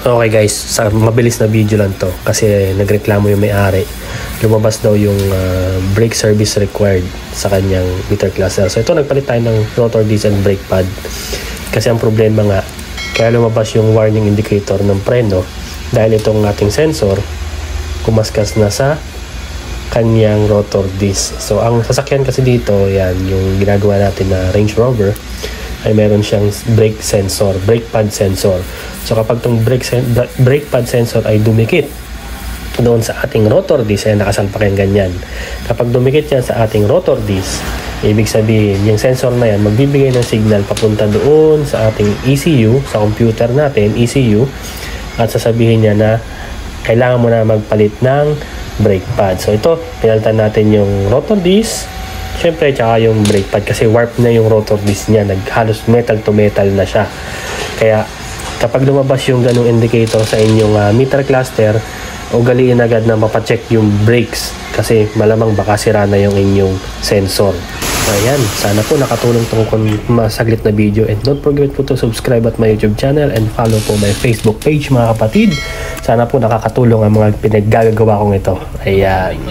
Okay guys, sa mabilis na video lang to kasi nagreklamo yung may-ari. Lumabas daw yung brake service required sa kanyang meter cluster. So ito, nagpalit tayo ng rotor disc and brake pad. Kasi ang problema nga, kaya lumabas yung warning indicator ng preno dahil itong ating sensor kumaskas na sa kanyang rotor disc. So ang sasakyan kasi dito, yan yung ginagawa natin na Range Rover, ay meron siyang brake sensor, brake pad sensor. So kapag itong brake pad sensor ay dumikit doon sa ating rotor disc, ay nakasalpak yung ganyan. Kapag dumikit yan sa ating rotor disc, ibig sabihin yung sensor na yan magbibigay ng signal papunta doon sa ating ECU, sa computer natin, ECU, at sasabihin niya na kailangan mo na magpalit ng brake pad. So ito, pinalitan natin yung rotor disc, syempre, tsaka yung brake pad kasi warp na yung rotor disc niya. Halos metal to metal na siya. Kaya, kapag lumabas yung ganung indicator sa inyong meter cluster, ugaliin agad na mapacheck yung brakes kasi malamang baka sira na yung inyong sensor. Ayan, sana po nakatulong tong masaglit na video, and don't forget po to subscribe at my YouTube channel and follow po my Facebook page mga kapatid. Sana po nakakatulong ang mga pinaggagawa kong ito. Ayan.